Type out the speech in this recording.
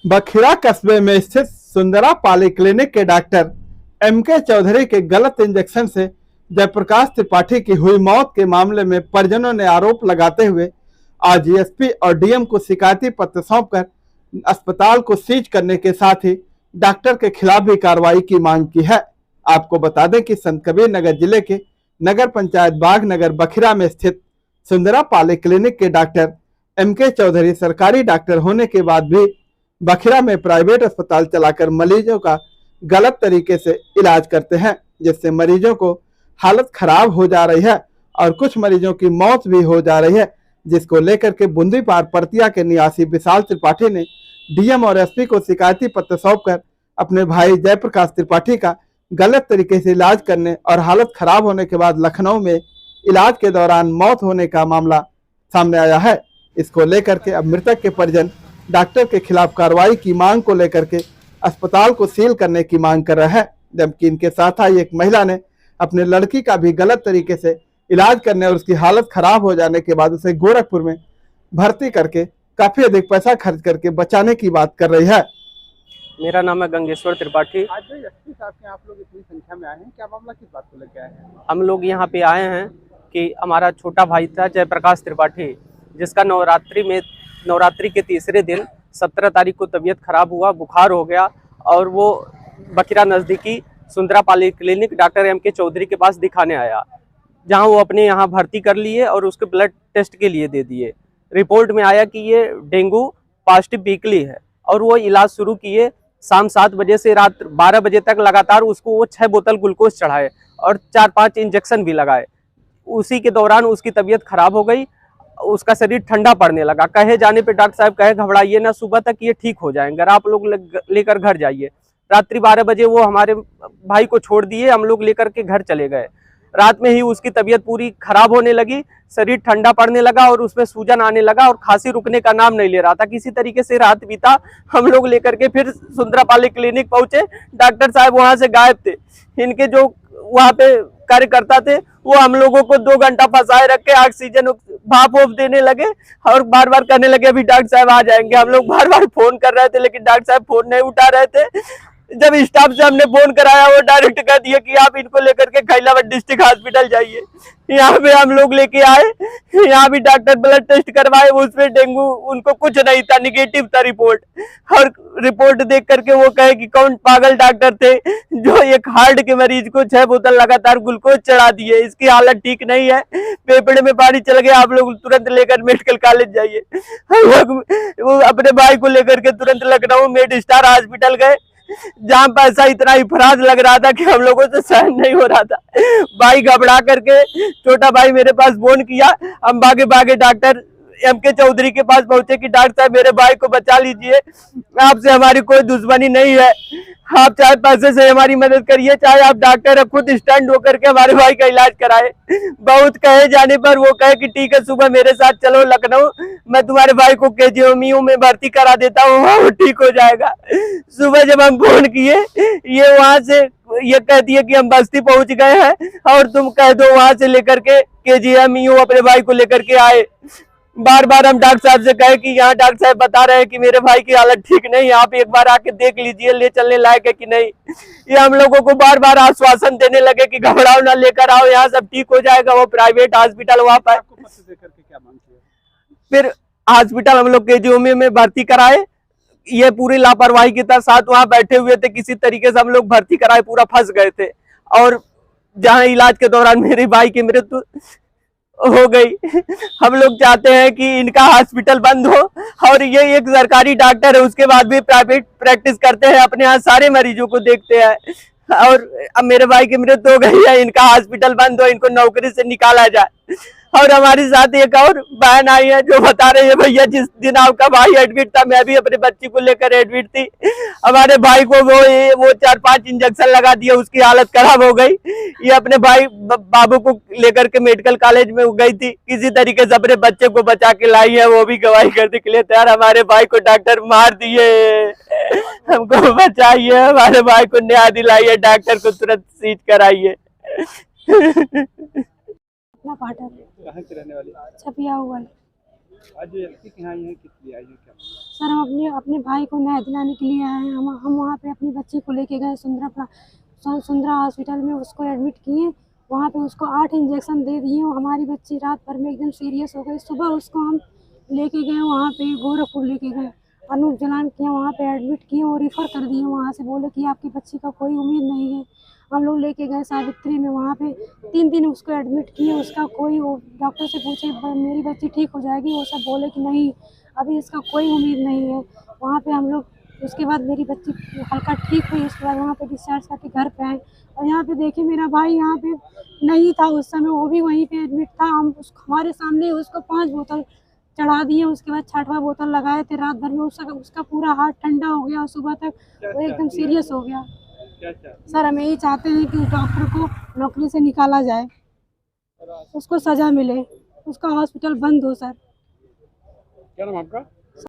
बखिरा कस्बे में स्थित सुंदरा पाली क्लिनिक के डॉक्टर एमके चौधरी के गलत इंजेक्शन से जयप्रकाश त्रिपाठी की हुई मौत के मामले में परिजनों ने आरोप लगाते हुए आज एसपी और डीएम को शिकायती पत्र सौंपकर अस्पताल को सीज करने के साथ ही डॉक्टर के खिलाफ भी कार्रवाई की मांग की है। आपको बता दें कि संत कबीर नगर जिले के नगर पंचायत बागनगर बखिरा में स्थित सुंदरा पाली क्लिनिक के डॉक्टर एमके चौधरी सरकारी डॉक्टर होने के बाद भी बखिरा में प्राइवेट अस्पताल चलाकर मरीजों का गलत तरीके से इलाज करते हैं, जिससे मरीजों को हालत खराब हो जा रही है और कुछ मरीजों की मौत भी हो जा रही है, जिसको लेकर के बूंदीपार परतिया के निवासी विशाल त्रिपाठी ने डीएम और एसपी को शिकायती पत्र सौंपकर अपने भाई जयप्रकाश त्रिपाठी का गलत तरीके से इलाज करने और हालत खराब होने के बाद लखनऊ में इलाज के दौरान मौत होने का मामला सामने आया है। इसको लेकर के अब मृतक के परिजन डॉक्टर के खिलाफ कार्रवाई की मांग को लेकर के अस्पताल को सील करने की मांग कर रहा है, जबकि इनके साथ आई एक महिला ने अपने लड़की का भी गलत तरीके से इलाज करने और उसकी हालत खराब हो जाने के बाद उसे गोरखपुर में भर्ती करके काफी अधिक पैसा खर्च करके बचाने की बात कर रही है। मेरा नाम है गंगेश्वर त्रिपाठी। आज जो एसपी साहब के आप लोग इतनी संख्या में आए हैं, क्या मामला किस बात को लेकर आए हैं? हम लोग यहाँ पे आए हैं कि हमारा छोटा भाई था जयप्रकाश त्रिपाठी, जिसका नवरात्रि के तीसरे दिन 17 तारीख को तबीयत खराब हुआ, बुखार हो गया और वो बखिरा नज़दीकी सुंदरा पाली क्लिनिक डॉक्टर एमके चौधरी के पास दिखाने आया, जहां वो अपने यहाँ भर्ती कर लिए और उसके ब्लड टेस्ट के लिए दे दिए। रिपोर्ट में आया कि ये डेंगू पॉजिटिव वीकली है और वो इलाज शुरू किए। शाम 7 बजे से रात 12 बजे तक लगातार उसको वो 6 बोतल ग्लूकोज चढ़ाए और 4-5 इंजेक्शन भी लगाए। उसी के दौरान उसकी तबीयत खराब हो गई, उसका शरीर ठंडा पड़ने लगा। कहे जाने पे डॉक्टर साहब कहे घबराइए ना, सुबह तक ये ठीक हो जाएंगे, आप लोग लेकर घर जाइए। रात्रि 12 बजे वो हमारे भाई को छोड़ दिए, हम लोग लेकर के घर चले गए। रात में ही उसकी तबीयत पूरी खराब होने लगी, शरीर ठंडा पड़ने लगा और उसमें सूजन आने लगा और खांसी रुकने का नाम नहीं ले रहा था। किसी तरीके से रात बीता, हम लोग लेकर के फिर सुंदरा पाली क्लिनिक पहुंचे। डॉक्टर साहब वहां से गायब थे। इनके जो वहां पे कार्यकर्ता थे वो हम लोगों को 2 घंटा फंसाए रख के ऑक्सीजन भाप देने लगे और बार बार कहने लगे अभी डॉक्टर साहब आ जाएंगे। हम लोग बार बार फोन कर रहे थे लेकिन डॉक्टर साहब फोन नहीं उठा रहे थे। जब स्टाफ से हमने फोन कराया वो डायरेक्ट कह दिया कि आप इनको लेकर के खैलावत डिस्ट्रिक्ट हॉस्पिटल जाइए। यहाँ पे हम लोग लेके आए, यहाँ भी डॉक्टर ब्लड टेस्ट करवाए, उसमें डेंगू उनको कुछ नहीं था, निगेटिव था रिपोर्ट। और रिपोर्ट देख करके वो कहे कि कौन पागल डॉक्टर थे जो एक हार्ट के मरीज को 6 बोतल लगातार ग्लूकोज चढ़ा दिए, इसकी हालत ठीक नहीं है, फेफड़े में पानी चल गया, आप लोग तुरंत लेकर मेडिकल कॉलेज जाइए। वो अपने भाई को लेकर के तुरंत लखनऊ मेड स्टार हॉस्पिटल गए, जहाँ पैसा इतना इफराज लग रहा था कि हम लोगों से सहन नहीं हो रहा था। भाई घबरा करके छोटा भाई मेरे पास फोन किया, हम भागे भागे डॉक्टर एमके चौधरी के पास पहुंचे कि डॉक्टर साहब मेरे भाई को बचा लीजिए, आपसे हमारी कोई दुश्मनी नहीं है, आप चाहे पैसे से हमारी मदद करिए, चाहे आप डॉक्टर खुद स्टैंड होकर के हमारे भाई का इलाज कराए। बहुत कहे जाने पर वो कहे कि ठीक है सुबह मेरे साथ चलो लखनऊ, मैं तुम्हारे भाई को केजीएमयू में भर्ती करा देता हूँ, वो ठीक हो जाएगा। सुबह जब हम फोन किए ये वहां से ये कहती है कि हम बस्ती पहुंच गए हैं और तुम कह दो वहां से लेकर के केजीएमयू अपने भाई को लेकर के आए। बार बार हम डॉक्टर साहब से कहे कि यहाँ डॉक्टर साहब बता रहे हैं कि मेरे भाई की हालत ठीक नहीं है, आप एक बार आके देख लीजिए ले चलने लायक है कि नहीं। ये हम लोगों को बार बार आश्वासन देने लगे कि घबराओ ना, लेकर आओ, यहाँ सब ठीक हो जाएगा। वो प्राइवेट हॉस्पिटल वहाँ पर फिर हॉस्पिटल हम लोग केजीएमयू में भर्ती कराए। ये पूरी लापरवाही के साथ वहाँ बैठे हुए थे, किसी तरीके से हम लोग भर्ती कराए, पूरा फंस गए थे। और जहाँ इलाज के दौरान मेरे भाई की मृत्यु हो गई। हम लोग चाहते हैं कि इनका हॉस्पिटल बंद हो और ये एक सरकारी डॉक्टर है, उसके बाद भी प्राइवेट प्रैक्टिस करते हैं, अपने यहाँ सारे मरीजों को देखते हैं। और अब मेरे भाई की मृत्यु हो गई है, इनका हॉस्पिटल बंद हो, इनको नौकरी से निकाला जाए। और हमारे साथ एक और बहन आई है जो बता रही है भैया जिस दिन आपका भाई एडमिट था मैं भी अपने बच्ची को लेकर एडमिट थी, हमारे भाई को वो 4-5 इंजेक्शन लगा दिया, उसकी हालत खराब हो गई। ये अपने भाई बाबू को लेकर के मेडिकल कॉलेज में गई थी, किसी तरीके से अपने बच्चे को बचा के लाई है, वो भी गवाही करने के लिए तैयार। हमारे भाई को डॉक्टर मार दिए, हमको बचाइए, हमारे भाई को न्याय दिलाइए, डॉक्टर को तुरंत सीज कराइए। कहाँ के रहने वाले? छपिया हुआ। आज एसपी के यहाँ किस लिए आई है, क्या? सर हम अपने अपने भाई को न्याय दिलाने के लिए आए हैं। हम वहाँ पे अपनी बच्ची को लेके गए सुंदरा हॉस्पिटल में, उसको एडमिट किए। वहाँ पे उसको 8 इंजेक्शन दे दिए। हमारी बच्ची रात भर में एकदम सीरियस हो गई। सुबह उसको हम लेके गए वहाँ पे गोरखपुर लेके गए, अनूप जलान किया, वहाँ पे एडमिट किए और रिफ़र कर दिए। वहाँ से बोले कि आपकी बच्ची का कोई उम्मीद नहीं है। हम लोग लेके गए सावित्री में, वहाँ पे 3 दिन उसको एडमिट किए। उसका कोई, वो डॉक्टर से पूछे मेरी बच्ची ठीक हो जाएगी, वो सब बोले कि नहीं अभी इसका कोई उम्मीद नहीं है। वहाँ पे हम लोग, उसके बाद मेरी बच्ची हल्का ठीक हुई, उसके बाद वहाँ पे डिस्चार्ज करके घर पे आए। और यहाँ पे देखिए मेरा भाई यहाँ पे नहीं था उस समय, वो भी वहीं पे एडमिट था। हम हमारे सामने उसको 5 बोतल चढ़ा दिए। उसके बाद 6वां बोतल लगाए थे। रात भर में उसका पूरा हाथ ठंडा हो गया और सुबह तक वो एकदम सीरियस हो गया। सर हम यही चाहते हैं कि उस डॉक्टर को नौकरी से निकाला जाए, उसको सज़ा मिले, उसका हॉस्पिटल बंद हो सर। क्या नाम आपका?